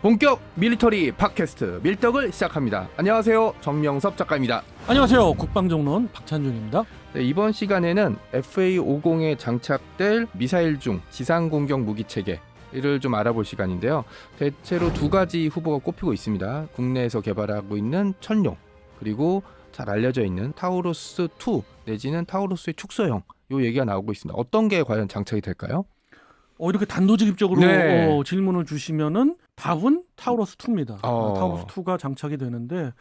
본격 밀리터리 팟캐스트 밀떡을 시작합니다. 안녕하세요, 정명섭 작가입니다. 안녕하세요, 국방정론 박찬준입니다. 네, 이번 시간에는 FA-50에 장착될 미사일 중 지상공격 무기체계를 좀 알아볼 시간인데요. 대체로 두 가지 후보가 꼽히고 있습니다. 국내에서 개발하고 있는 천룡, 그리고 잘 알려져 있는 타우루스2 내지는 타우루스의 축소형, 요 얘기가 나오고 있습니다. 어떤 게 과연 장착이 될까요? 이렇게 단도직입적으로 네. 질문을 주시면은 답은 타우러스2입니다. 타우러스2가 장착이 되는데,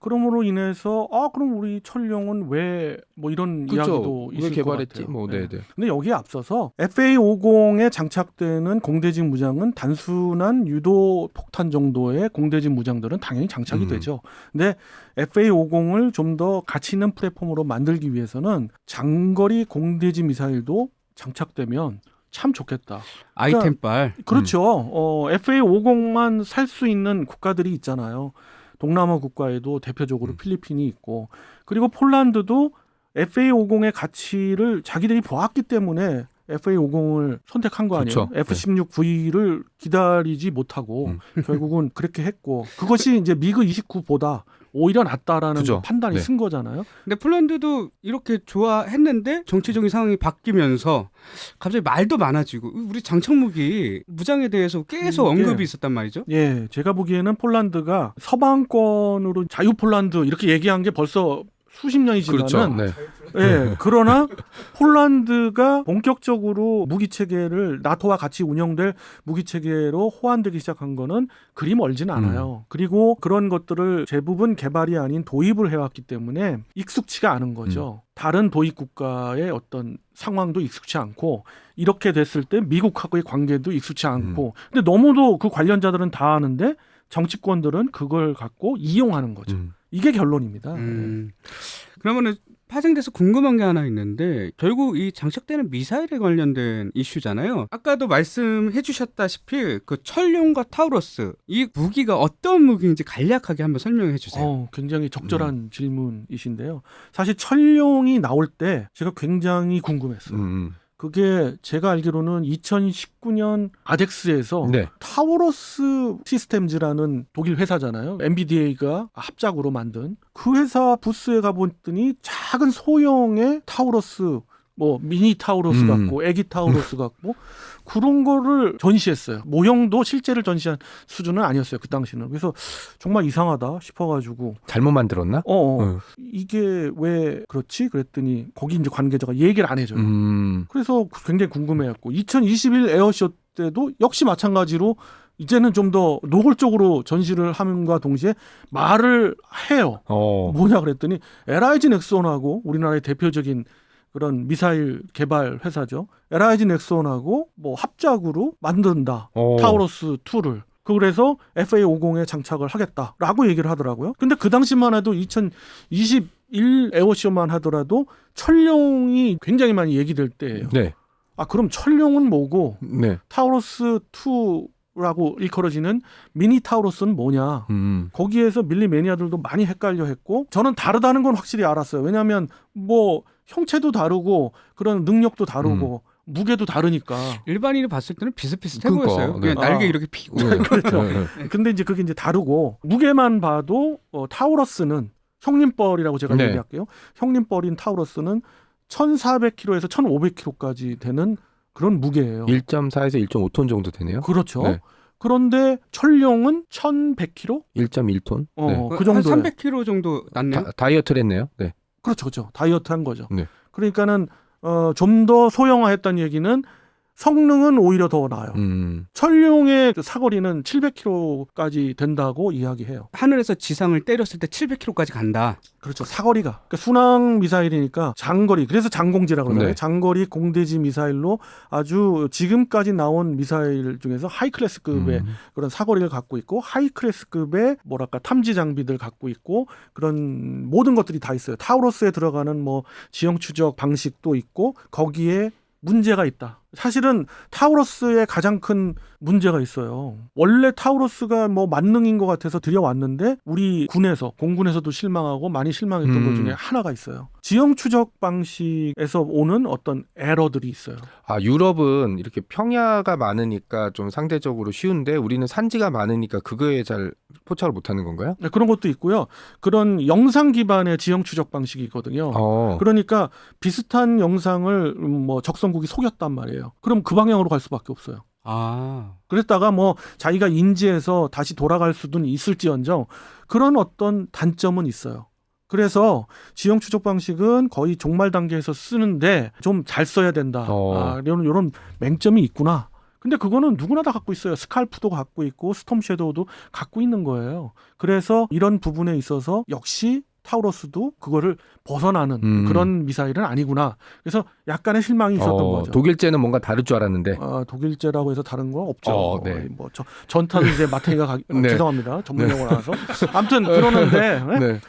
그럼으로 인해서 그럼 우리 천룡은 왜 뭐 이런 그쵸. 이야기도 왜 있을 개발했지? 것 같아요. 뭐, 네네. 근데 여기에 앞서서 FA-50에 장착되는 공대지 무장은 단순한 유도 폭탄 정도의 공대지 무장들은 당연히 장착이 되죠. 근데 FA-50을 좀 더 가치 있는 플랫폼으로 만들기 위해서는 장거리 공대지 미사일도 장착되면 참 좋겠다. 아이템빨. 그렇죠. FA-50만 살 수 있는 국가들이 있잖아요. 동남아 국가에도 대표적으로 필리핀이 있고, 그리고 폴란드도 FA-50의 가치를 자기들이 보았기 때문에 FA-50을 선택한 거 아니에요. 그렇죠. F-16V를 기다리지 못하고 결국은 그렇게 했고, 그것이 이제 미그 29보다 오히려 낫다라는 그죠. 판단이 네. 쓴 거잖아요. 근데 폴란드도 이렇게 좋아했는데 정치적인 상황이 바뀌면서 갑자기 말도 많아지고 우리 장착무기 무장에 대해서 계속 언급이 있었단 말이죠. 예, 제가 보기에는 폴란드가 서방권으로 자유 폴란드 이렇게 얘기한 게 벌써 수십 년이 지나면, 그렇죠. 네. 예, 그러나 폴란드가 본격적으로 무기 체계를 나토와 같이 운영될 무기 체계로 호환되기 시작한 거는 그리 멀지는 않아요. 그리고 그런 것들을 대부분 개발이 아닌 도입을 해왔기 때문에 익숙치가 않은 거죠. 다른 도입 국가의 어떤 상황도 익숙치 않고, 이렇게 됐을 때 미국하고의 관계도 익숙치 않고, 근데 너무도 그 관련자들은 다 아는데 정치권들은 그걸 갖고 이용하는 거죠. 이게 결론입니다. 그러면은 파생돼서 궁금한 게 하나 있는데, 결국 이 장착되는 미사일에 관련된 이슈잖아요. 아까도 말씀해 주셨다시피 그 천룡과 타우러스, 이 무기가 어떤 무기인지 간략하게 한번 설명해 주세요. 굉장히 적절한 질문이신데요. 사실 천룡이 나올 때 제가 굉장히 궁금했어요. 그게 제가 알기로는 2019년 아덱스에서 네. 타우러스 시스템즈라는 독일 회사잖아요. 엔비디아가 합작으로 만든 그 회사 부스에 가봤더니 작은 소형의 타우러스, 뭐 미니 타우러스 같고 애기 타우러스 같고 그런 거를 전시했어요. 모형도 실제를 전시한 수준은 아니었어요, 그 당시는. 그래서 정말 이상하다 싶어가지고 잘못 만들었나? 이게 왜 그렇지? 그랬더니 거기 이제 관계자가 얘기를 안 해줘요. 그래서 굉장히 궁금해했고, 2021 에어쇼 때도 역시 마찬가지로 이제는 좀 더 노골적으로 전시를 함과 동시에 말을 해요. 뭐냐 그랬더니 LIG 넥슨하고 우리나라의 대표적인 그런 미사일 개발 회사죠. LIG 넥슨하고 뭐 합작으로 만든다. 타우러스 2를. 그래서 FA-50에 장착을 하겠다라고 얘기를 하더라고요. 근데 그 당시만 해도 2021 에어쇼만 하더라도 천룡이 굉장히 많이 얘기될 때예요. 네. 그럼 천룡은 뭐고 네. 타우러스 2라고 일컬어지는 미니 타우러스는 뭐냐. 거기에서 밀리 매니아들도 많이 헷갈려 했고, 저는 다르다는 건 확실히 알았어요. 왜냐하면 뭐 형체도 다르고 그런 능력도 다르고 무게도 다르니까. 일반인이 봤을 때는 비슷비슷해 보였어요. 그냥 날개 이렇게 피고. 그렇죠. 근데 이제 그게 이제 다르고, 무게만 봐도 타우러스는 형님뻘이라고 제가 네. 얘기할게요. 형님뻘인 타우러스는 1,400kg에서 1,500kg까지 되는 그런 무게예요. 1.4에서 1.5톤 정도 되네요. 그렇죠. 네. 그런데 천룡은 1,100kg? 1.1톤. 네. 그 정도에. 한 300kg 정도 났네요. 다이어트를 했네요. 네. 그렇죠. 다이어트 한 거죠. 네. 그러니까는 좀 더 소형화했다는 얘기는 성능은 오히려 더 나아요. 천룡의 사거리는 700km까지 된다고 이야기해요. 하늘에서 지상을 때렸을 때 700km까지 간다. 그렇죠. 사거리가. 그러니까 순항 미사일이니까 장거리. 그래서 장공지라고 그러잖아요. 네. 장거리 공대지 미사일로 아주 지금까지 나온 미사일 중에서 하이 클래스급의 그런 사거리를 갖고 있고, 하이 클래스급의 뭐랄까 탐지 장비들 갖고 있고, 그런 모든 것들이 다 있어요. 타우러스에 들어가는 뭐 지형 추적 방식도 있고, 거기에 문제가 있다. 사실은 타우러스의 가장 큰 문제가 있어요. 원래 타우러스가 뭐 만능인 것 같아서 들여왔는데 우리 군에서, 공군에서도 실망하고 많이 실망했던 것 중에 하나가 있어요. 지형 추적 방식에서 오는 어떤 에러들이 있어요. 아, 유럽은 이렇게 평야가 많으니까 좀 상대적으로 쉬운데 우리는 산지가 많으니까 그거에 잘 포착을 못하는 건가요? 네, 그런 것도 있고요. 그런 영상 기반의 지형 추적 방식이거든요. 그러니까 비슷한 영상을 뭐 적성국이 속였단 말이에요. 그럼 그 방향으로 갈 수밖에 없어요. 그랬다가 뭐 자기가 인지해서 다시 돌아갈 수는 있을지언정 그런 어떤 단점은 있어요. 그래서 지형 추적 방식은 거의 종말 단계에서 쓰는데 좀 잘 써야 된다. 이런 맹점이 있구나. 근데 그거는 누구나 다 갖고 있어요. 스칼프도 갖고 있고 스톰 섀도우도 갖고 있는 거예요. 그래서 이런 부분에 있어서 역시 타우러스도 그거를 벗어나는 그런 미사일은 아니구나. 그래서 약간의 실망이 있었던 거죠. 독일제는 뭔가 다를 줄 알았는데. 독일제라고 해서 다른 거 없죠. 네. 뭐 전탄 이제 마탱이가 네. 죄송합니다. 전문 용어 나와서. 아무튼 그러는데. 네.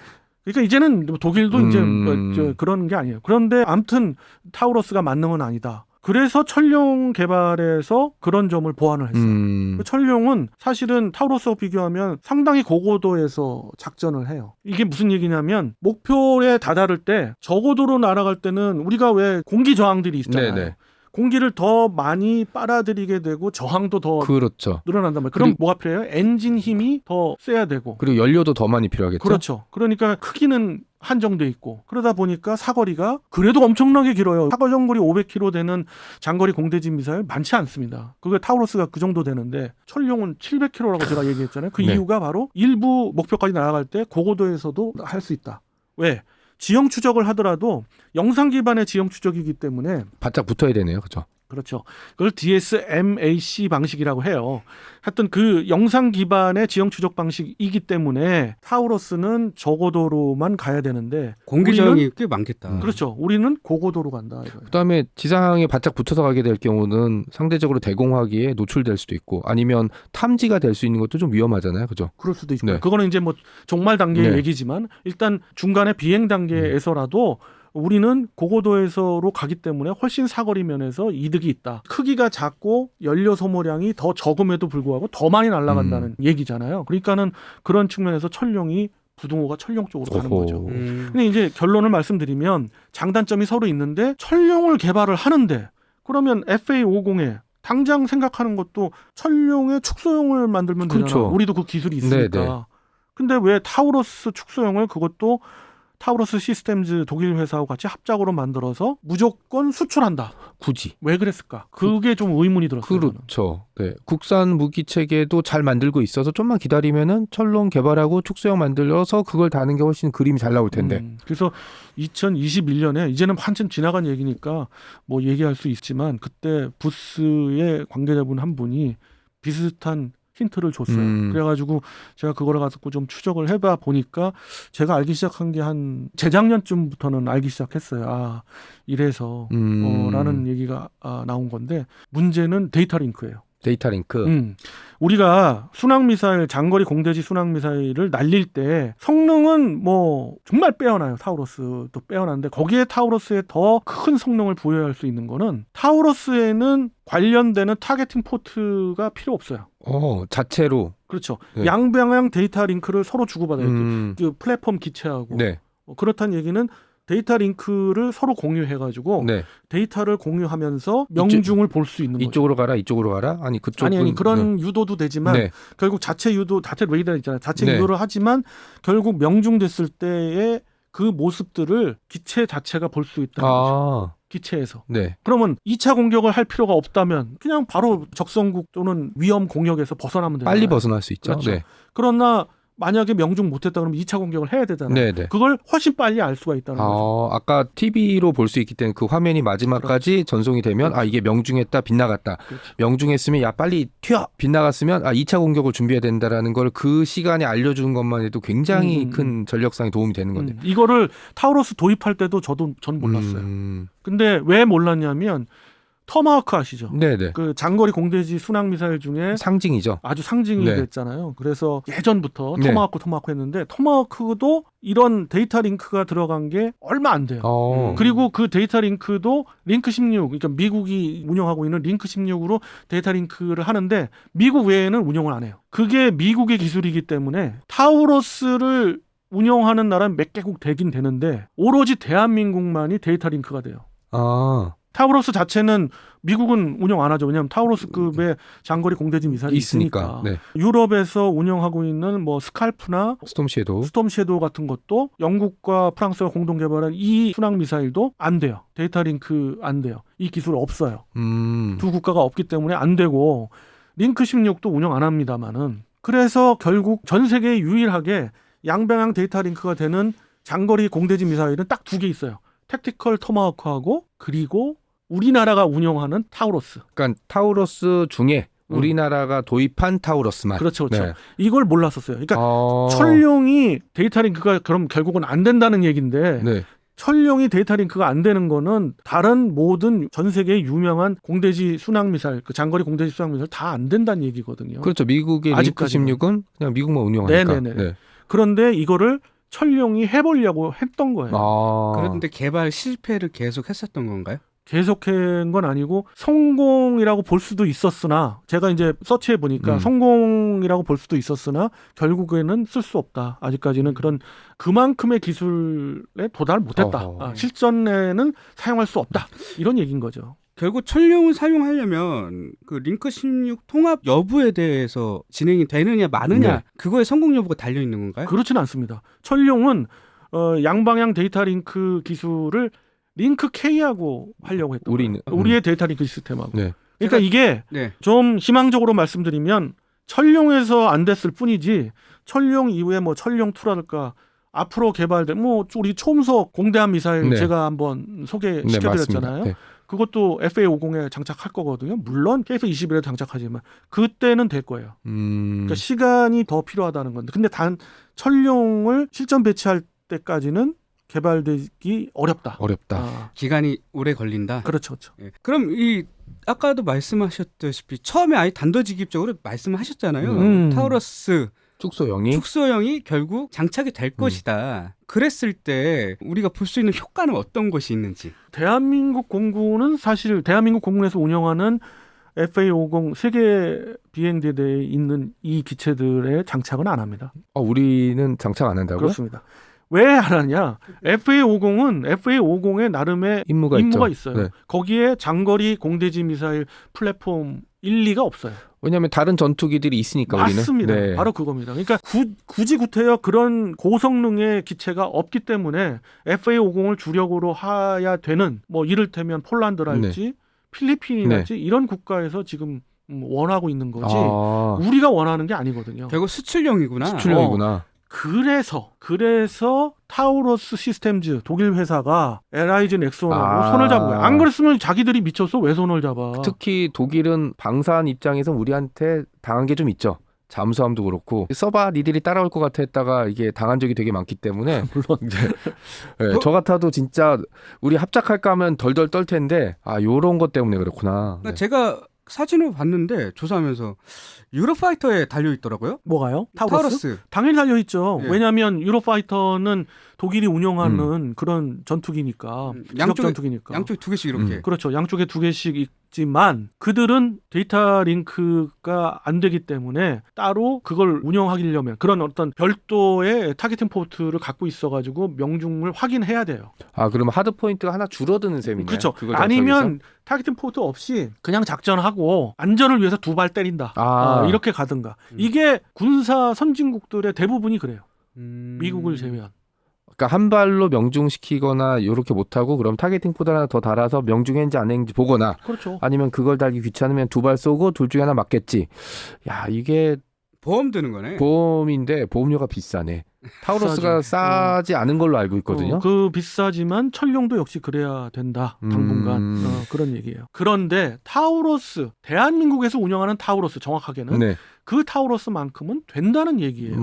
그러니까 이제는 독일도 이제 그런 게 아니에요. 그런데 아무튼 타우러스가 만능은 아니다. 그래서 철룡 개발에서 그런 점을 보완을 했어요. 철룡은 사실은 타우러스와 비교하면 상당히 고고도에서 작전을 해요. 이게 무슨 얘기냐면 목표에 다다를 때 저고도로 날아갈 때는 우리가 왜 공기 저항들이 있잖아요. 네네. 공기를 더 많이 빨아들이게 되고 저항도 더 그렇죠. 늘어난단 말이에요. 그럼 뭐가 필요해요? 엔진 힘이 더 세야 되고. 그리고 연료도 더 많이 필요하겠죠. 그렇죠. 그러니까 크기는 한정돼 있고 그러다 보니까 사거리가 그래도 엄청나게 길어요. 사거리 500km 되는 장거리 공대지 미사일 많지 않습니다. 그게 타우러스가 그 정도 되는데 철룡은 700km라고 제가 얘기했잖아요. 그 네. 이유가 바로 일부 목표까지 날아갈 때 고고도에서도 할 수 있다. 왜? 지형 추적을 하더라도 영상 기반의 지형 추적이기 때문에 바짝 붙어야 되네요. 그렇죠. 그렇죠. 그걸 DSMAC 방식이라고 해요. 하여튼 그 영상 기반의 지형 추적 방식이기 때문에 타우러스는 저고도로만 가야 되는데 공기 저항이 꽤 많겠다. 그렇죠. 우리는 고고도로 간다. 이거예요. 그다음에 지상에 바짝 붙어서 가게 될 경우는 상대적으로 대공화기에 노출될 수도 있고 아니면 탐지가 될 수 있는 것도 좀 위험하잖아요. 그죠? 그럴 수도 있고. 네. 그거는 이제 뭐 종말 단계의 네. 얘기지만 일단 중간에 비행 단계에서라도 우리는 고고도에서로 가기 때문에 훨씬 사거리 면에서 이득이 있다. 크기가 작고 연료 소모량이 더 적음에도 불구하고 더 많이 날아간다는 얘기잖아요. 그러니까는 그런 측면에서 철룡이 부등호가 철룡 쪽으로 가는 거죠. 근데 이제 결론을 말씀드리면 장단점이 서로 있는데 철룡을 개발을 하는데 그러면 FA50에 당장 생각하는 것도 철룡의 축소용을 만들면 되잖아요. 그렇죠. 우리도 그 기술이 있으니까. 네네. 근데 왜 타우러스 축소용을 그것도 타우러스 시스템즈 독일 회사하고 같이 합작으로 만들어서 무조건 수출한다. 굳이. 왜 그랬을까? 그게 좀 의문이 들었어요. 그렇죠. 네. 국산 무기 체계도 잘 만들고 있어서 좀만 기다리면은 철롱 개발하고 축소형 만들어서 그걸 다는 게 훨씬 그림이 잘 나올 텐데. 그래서 2021년에 이제는 한참 지나간 얘기니까 뭐 얘기할 수 있지만 그때 부스의 관계자분 한 분이 비슷한 힌트를 줬어요. 그래가지고 제가 그거를 가지고 좀 추적을 해봐 보니까 제가 알기 시작한 게 한 재작년쯤부터는 알기 시작했어요. 아 이래서 라는 얘기가 나온 건데 문제는 데이터 링크예요. 데이터 링크. 우리가 순항미사일 장거리 공대지 순항미사일을 날릴 때 성능은 뭐 정말 빼어나요. 타우러스도 빼어나는데 거기에 타우러스에 더 큰 성능을 부여할 수 있는 거는 타우러스에는 관련되는 타겟팅 포트가 필요 없어요. 자체로. 그렇죠. 네. 양방향 데이터 링크를 서로 주고받아요. 그 플랫폼 기체하고. 네. 그렇다는 얘기는 데이터 링크를 서로 공유해가지고 네. 데이터를 공유하면서 명중을 볼 수 있는 거죠. 이쪽으로 가라, 이쪽으로 가라. 아니 그쪽. 아니 그런 유도도 되지만 네. 결국 자체 유도, 자체 레이더 있잖아요. 자체 네. 유도를 하지만 결국 명중됐을 때의 그 모습들을 기체 자체가 볼 수 있다는 거죠. 기체에서. 네. 그러면 2차 공격을 할 필요가 없다면 그냥 바로 적성국 또는 위험 공역에서 벗어나면 되잖아요. 빨리 벗어날 수 있죠. 그렇죠. 네. 그러나 만약에 명중 못했다 그러면 2차 공격을 해야 되잖아요. 네네. 그걸 훨씬 빨리 알 수가 있다는 거죠. 아까 TV로 볼 수 있기 때문에 그 화면이 마지막까지 전송이 되면 이게 명중했다, 빗나갔다. 그렇죠. 명중했으면 야 빨리 튀어. 빗나갔으면 2차 공격을 준비해야 된다라는 걸 그 시간에 알려주는 것만 해도 굉장히 큰 전력상에 도움이 되는 건데. 이거를 타우러스 도입할 때도 전 몰랐어요. 근데 왜 몰랐냐면 토마호크 아시죠? 네네. 그 장거리 공대지 순항 미사일 중에 상징이죠. 아주 상징이 네. 됐잖아요. 그래서 예전부터 네. 토마호크 했는데 토마호크도 이런 데이터 링크가 들어간 게 얼마 안 돼요. 그리고 그 데이터 링크도 링크 16, 그러니까 미국이 운영하고 있는 링크 16으로 데이터 링크를 하는데 미국 외에는 운영을 안 해요. 그게 미국의 기술이기 때문에 타우러스를 운영하는 나라는 몇 개국 되긴 되는데 오로지 대한민국만이 데이터 링크가 돼요. 타우러스 자체는 미국은 운영 안 하죠. 왜냐하면 타우러스급의 장거리 공대지 미사일이 있으니까. 네. 유럽에서 운영하고 있는 뭐 스칼프나 스톰 섀도우 같은 것도 영국과 프랑스가 공동 개발한 이 순항 미사일도 안 돼요. 데이터 링크 안 돼요. 이 기술 없어요. 두 국가가 없기 때문에 안 되고 링크 16도 운영 안 합니다만은 그래서 결국 전 세계에 유일하게 양방향 데이터 링크가 되는 장거리 공대지 미사일은 딱 두 개 있어요. 택티컬 토마호크하고 그리고 우리나라가 운영하는 타우러스. 그러니까 타우러스 중에 우리나라가 도입한 타우러스만. 그렇죠. 네. 이걸 몰랐었어요. 그러니까 철룡이 데이터 링크가 그럼 결국은 안 된다는 얘기인데 네. 철룡이 데이터 링크가 안 되는 거는 다른 모든 전 세계의 유명한 공대지 순항 미사일, 그 장거리 공대지 순항 미사일 다 안 된다는 얘기거든요. 그렇죠. 미국의 링크 16은 그냥 미국만 운영하니까. 네. 그런데 이거를 철룡이 해보려고 했던 거예요. 그런데 개발 실패를 계속 했었던 건가요? 계속한 건 아니고 성공이라고 볼 수도 있었으나 제가 이제 서치해 보니까 성공이라고 볼 수도 있었으나 결국에는 쓸 수 없다. 아직까지는 그만큼의 기술에 도달을 못했다. 실전에는 사용할 수 없다. 이런 얘기인 거죠. 결국 철룡을 사용하려면 그 링크 16 통합 여부에 대해서 진행이 되느냐 마느냐 그거에 성공 여부가 달려 있는 건가요? 그렇지는 않습니다. 철룡은 양방향 데이터 링크 기술을 링크 K하고 하려고 했던 거예요. 우리의 데이터 링크 시스템하고. 네. 그러니까 이게 좀 희망적으로 말씀드리면 철룡에서 안 됐을 뿐이지 철룡 이후에 뭐 철룡 2라든가 앞으로 개발된 뭐 우리 초음속 공대함 미사일 제가 한번 소개시켜드렸잖아요. 네. 그것도 FA-50에 장착할 거거든요. 물론 KF-21에도 장착하지만 그때는 될 거예요. 그러니까 시간이 더 필요하다는 건데 근데 단 철룡을 실전 배치할 때까지는 개발되기 어렵다. 기간이 오래 걸린다. 그렇죠. 예. 그럼 아까도 말씀하셨다시피 처음에 아예 단도직입적으로 말씀하셨잖아요. 타우러스 축소형이 결국 장착이 될 것이다. 그랬을 때 우리가 볼 수 있는 효과는 어떤 것이 있는지. 대한민국 공군은 사실 대한민국 공군에서 운영하는 FA-50 세계 비행대대에 있는 이 기체들의 장착은 안 합니다. 우리는 장착 안 한다고요? 그렇습니다. 왜 안 하냐? FA-50은 FA-50의 나름의 임무가 있어요. 네. 거기에 장거리 공대지 미사일 플랫폼 1, 2가 없어요. 왜냐하면 다른 전투기들이 있으니까 맞습니다. 우리는. 네. 바로 그겁니다. 그러니까 굳이 구태여 그런 고성능의 기체가 없기 때문에 FA-50을 주력으로 해야 되는 뭐 이를테면 폴란드랄지 필리핀이랄지 이런 국가에서 지금 원하고 있는 거지 우리가 원하는 게 아니거든요. 결국 수출용이구나. 그래서 타우러스 시스템즈 독일 회사가 LIG 넥슨하고 손을 잡은 거야. 안 그랬으면 자기들이 미쳤어. 왜 손을 잡아? 특히 독일은 방산 입장에서 우리한테 당한 게 좀 있죠. 잠수함도 그렇고 써봐 니들이 따라올 것 같아 했다가 이게 당한 적이 되게 많기 때문에 물론 저 같아도 진짜 우리 합작할까 하면 덜덜 떨 텐데 요런 것 때문에 그렇구나. 제가 사진을 봤는데 조사하면서 유로파이터에 달려있더라고요. 뭐가요? 타우러스? 당연히 달려있죠. 왜냐하면 유로파이터는 독일이 운영하는 그런 전투기니까 양쪽에 두 개씩 이렇게. 그렇죠. 양쪽에 두 개씩 있지만 그들은 데이터 링크가 안 되기 때문에 따로 그걸 운영하려면 그런 어떤 별도의 타겟팅 포트를 갖고 있어가지고 명중을 확인해야 돼요. 그러면 하드 포인트가 하나 줄어드는 셈이네요. 그렇죠. 아니면 타겟팅 포트 없이 그냥 작전하고 안전을 위해서 두 발 때린다. 이렇게 가든가. 이게 군사 선진국들의 대부분이 그래요. 미국을 제외한. 그러니까 한 발로 명중시키거나 이렇게 못하고 그럼 타겟팅 포드 하나 더 달아서 명중했는지 안 했는지 보거나 그렇죠. 아니면 그걸 달기 귀찮으면 두 발 쏘고 둘 중에 하나 맞겠지. 이게 보험 드는 거네. 보험인데 보험료가 비싸네. 타우러스가 싸지 않은 걸로 알고 있거든요. 비싸지만 철룡도 역시 그래야 된다. 당분간 그런 얘기예요. 그런데 타우러스 대한민국에서 운영하는 타우러스 정확하게는 그 타우러스만큼은 된다는 얘기예요.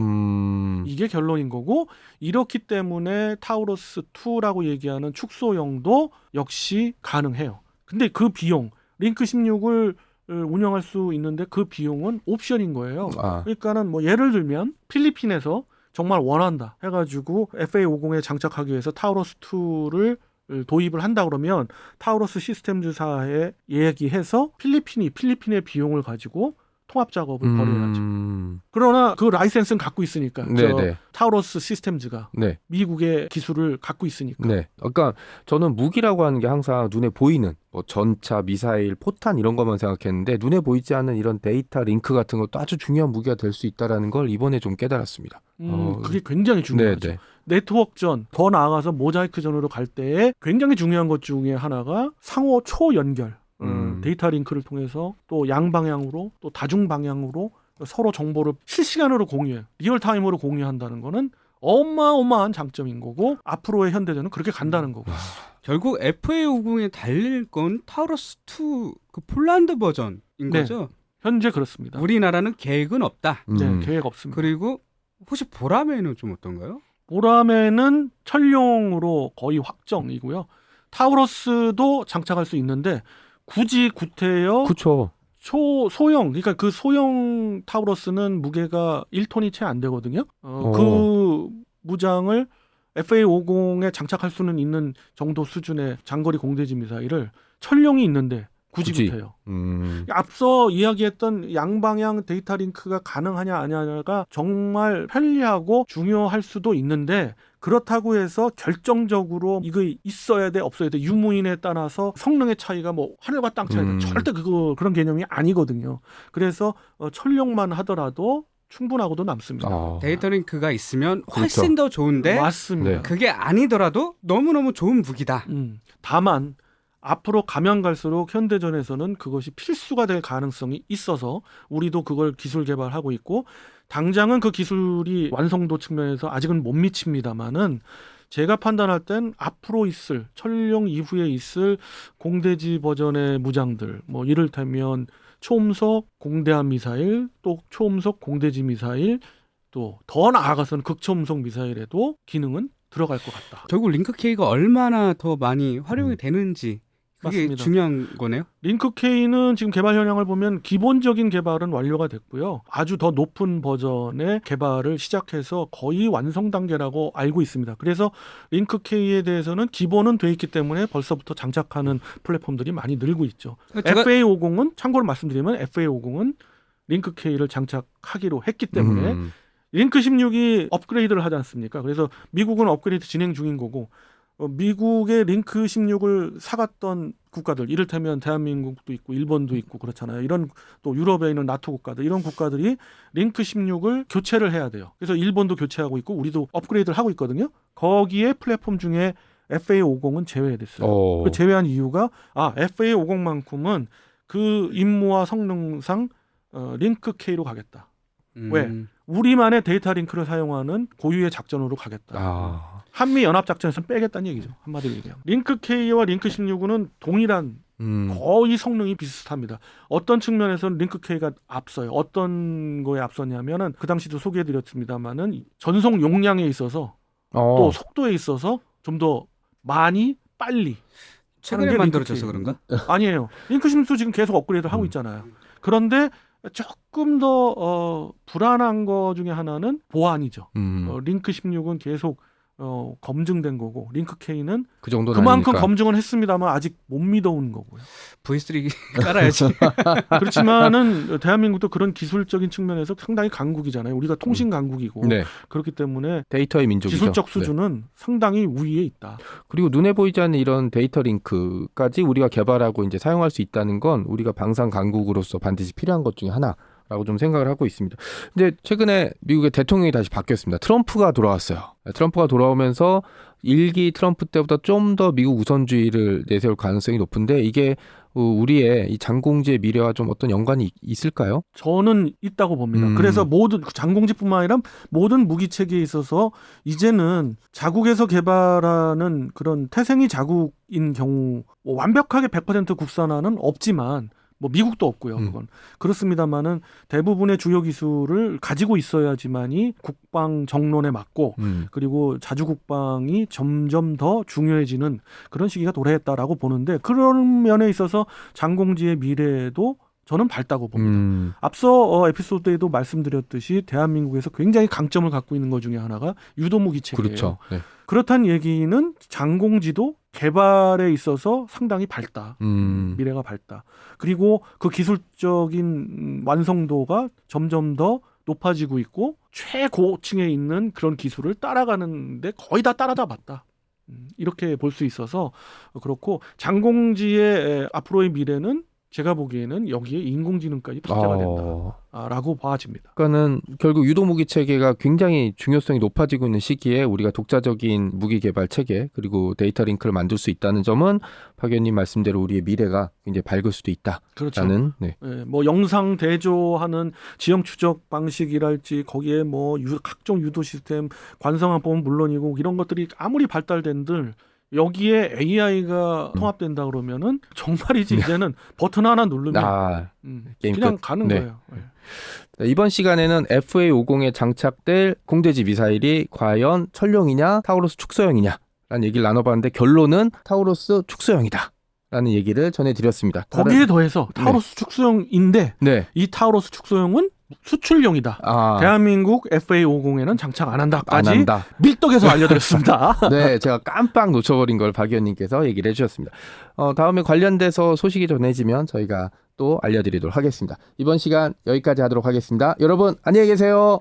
이게 결론인 거고 이렇기 때문에 타우러스 2라고 얘기하는 축소형도 역시 가능해요. 근데 그 비용 링크 16을 운영할 수 있는데 그 비용은 옵션인 거예요. 그러니까는 뭐 예를 들면 필리핀에서 정말 원한다 해가지고 FA-50에 장착하기 위해서 타우러스 2를 도입을 한다 그러면 타우러스 시스템즈사에 얘기해서 필리핀의 비용을 가지고 통합 작업을 벌여야죠. 그러나 그 라이센스는 갖고 있으니까 네네. 타우러스 시스템즈가 네. 미국의 기술을 갖고 있으니까. 네. 그러니까 저는 무기라고 하는 게 항상 눈에 보이는 뭐 전차, 미사일, 포탄 이런 것만 생각했는데 눈에 보이지 않는 이런 데이터 링크 같은 것도 아주 중요한 무기가 될 수 있다라는 걸 이번에 좀 깨달았습니다. 그게 굉장히 중요하죠. 네네. 네트워크전, 더 나아가서 모자이크전으로 갈 때에 굉장히 중요한 것 중에 하나가 상호 초연결. 데이터 링크를 통해서 또 양방향으로 또 다중방향으로 서로 정보를 실시간으로 공유해 리얼타임으로 공유한다는 거는 어마어마한 장점인 거고 앞으로의 현대전은 그렇게 간다는 거고. 결국 FA50에 달릴 건 타우러스2 그 폴란드 버전인 네. 거죠? 현재 그렇습니다. 우리나라는 계획은 없다. 네, 계획 없습니다. 그리고 혹시 보라매는 좀 어떤가요? 보라매는 천룡으로 거의 확정이고요. 타우러스도 장착할 수 있는데 굳이 구태여 그렇죠. 소형, 그러니까 그 소형 타우러스는 무게가 1톤이 채 안 되거든요. 그 무장을 FA50에 장착할 수는 있는 정도 수준의 장거리 공대지 미사일을 천룡이 있는데 굳이 구태여. 앞서 이야기했던 양방향 데이터 링크가 가능하냐 아니냐가 정말 편리하고 중요할 수도 있는데 그렇다고 해서 결정적으로 이거 있어야 돼 없어야 돼 유무인에 따라서 성능의 차이가 뭐 하늘과 땅 차이다. 절대 그런 개념이 아니거든요. 그래서 천룡만 하더라도 충분하고도 남습니다. 데이터 링크가 있으면 그렇죠. 훨씬 더 좋은데 맞습니다. 네. 그게 아니더라도 너무너무 좋은 무기다. 다만 앞으로 가면 갈수록 현대전에서는 그것이 필수가 될 가능성이 있어서 우리도 그걸 기술 개발하고 있고 당장은 그 기술이 완성도 측면에서 아직은 못 미칩니다만은 제가 판단할 땐 앞으로 있을 천룡 이후에 있을 공대지 버전의 무장들 뭐 이를테면 초음속 공대함 미사일 또 초음속 공대지 미사일 또 더 나아가서는 극초음속 미사일에도 기능은 들어갈 것 같다. 결국 링크 K가 얼마나 더 많이 활용이 되는지 그게 맞습니다. 중요한 거네요. 링크 K는 지금 개발 현황을 보면 기본적인 개발은 완료가 됐고요. 아주 더 높은 버전의 개발을 시작해서 거의 완성 단계라고 알고 있습니다. 그래서 링크 K에 대해서는 기본은 돼 있기 때문에 벌써부터 장착하는 플랫폼들이 많이 늘고 있죠. FA50은 참고로 말씀드리면 FA50은 링크 K를 장착하기로 했기 때문에 링크 16이 업그레이드를 하지 않습니까? 그래서 미국은 업그레이드 진행 중인 거고 미국의 링크 16을 사갔던 국가들 이를테면 대한민국도 있고 일본도 있고 그렇잖아요. 이런 또 유럽에 있는 나토 국가들 이런 국가들이 링크 16을 교체를 해야 돼요. 그래서 일본도 교체하고 있고 우리도 업그레이드를 하고 있거든요. 거기에 플랫폼 중에 FA50은 제외됐어요. 그 제외한 이유가 FA50만큼은 그 임무와 성능상 링크 K로 가겠다. 왜? 우리만의 데이터 링크를 사용하는 고유의 작전으로 가겠다. 한미 연합 작전에서 빼겠다는 얘기죠. 한마디로 얘기하면. 링크 K와 링크 16은 동일한 거의 성능이 비슷합니다. 어떤 측면에서는 링크 K가 앞서요. 어떤 거에 앞서냐면은 그 당시도 소개해드렸습니다만은 전송 용량에 있어서 또 속도에 있어서 좀 더 많이 빨리. 최근에 만들어져서 그런가? 아니에요. 링크 16도 지금 계속 업그레이드를 하고 있잖아요. 그런데 조금 더 불안한 거 중에 하나는 보안이죠. 링크 16은 계속 검증된 거고 링크 K는 그 정도는 그만큼 아니니까. 검증은 했습니다만 아직 못 믿어온 거고요. V3 깔아야지. 그렇지만은 대한민국도 그런 기술적인 측면에서 상당히 강국이잖아요. 우리가 통신 강국이고 네. 그렇기 때문에 데이터의 민족이죠. 기술적 수준은 상당히 우위에 있다. 그리고 눈에 보이지 않는 이런 데이터 링크까지 우리가 개발하고 이제 사용할 수 있다는 건 우리가 방산 강국으로서 반드시 필요한 것 중에 하나라고 좀 생각을 하고 있습니다. 근데 최근에 미국의 대통령이 다시 바뀌었습니다. 트럼프가 돌아왔어요. 트럼프가 돌아오면서 1기 트럼프 때보다 좀 더 미국 우선주의를 내세울 가능성이 높은데 이게 우리의 이 장공지의 미래와 좀 어떤 연관이 있을까요? 저는 있다고 봅니다. 그래서 모든 장공지뿐만 아니라 모든 무기 체계에 있어서 이제는 자국에서 개발하는 그런 태생이 자국인 경우 뭐 완벽하게 100% 국산화는 없지만 뭐 미국도 없고요. 그건 그렇습니다만은 대부분의 주요 기술을 가지고 있어야지만이 국방 정론에 맞고 그리고 자주 국방이 점점 더 중요해지는 그런 시기가 도래했다라고 보는데 그런 면에 있어서 장공지의 미래도 저는 밝다고 봅니다. 앞서 에피소드에도 말씀드렸듯이 대한민국에서 굉장히 강점을 갖고 있는 것 중에 하나가 유도무기 체계예요. 그렇죠. 네. 그렇다는 얘기는 장공지도 개발에 있어서 상당히 밝다. 음. 미래가 밝다. 그리고 그 기술적인 완성도가 점점 더 높아지고 있고 최고층에 있는 그런 기술을 따라가는데 거의 다 따라잡았다. 이렇게 볼 수 있어서 그렇고 장공지의 앞으로의 미래는 제가 보기에는 여기에 인공지능까지 탑재가 된다라고 봐집니다. 그러니까는 결국 유도 무기 체계가 굉장히 중요성이 높아지고 있는 시기에 우리가 독자적인 무기 개발 체계 그리고 데이터 링크를 만들 수 있다는 점은 박 의원님 말씀대로 우리의 미래가 굉장히 밝을 수도 있다라는. 그렇죠. 네. 뭐 영상 대조하는 지형 추적 방식이랄지 거기에 뭐 각종 유도 시스템 관성화법은 물론이고 이런 것들이 아무리 발달된들 여기에 AI가 통합된다 그러면은 정말이지 이제는 버튼 하나 누르면 게임 그냥 끝. 가는 네. 거예요. 네, 이번 시간에는 FA-50에 장착될 공대지 미사일이 과연 천룡이냐 타우루스 축소형이냐라는 얘기를 나눠봤는데 결론은 타우루스 축소형이다 라는 얘기를 전해드렸습니다. 거기에 더해서 타우루스 축소형인데 네. 이 타우루스 축소형은 수출용이다. 대한민국 FA-50에는 장착 안 한다까지 안 한다. 밀떡에서 알려드렸습니다. 네, 제가 깜빡 놓쳐버린 걸 박 의원님께서 얘기를 해주셨습니다. 다음에 관련돼서 소식이 전해지면 저희가 또 알려드리도록 하겠습니다. 이번 시간 여기까지 하도록 하겠습니다. 여러분 안녕히 계세요.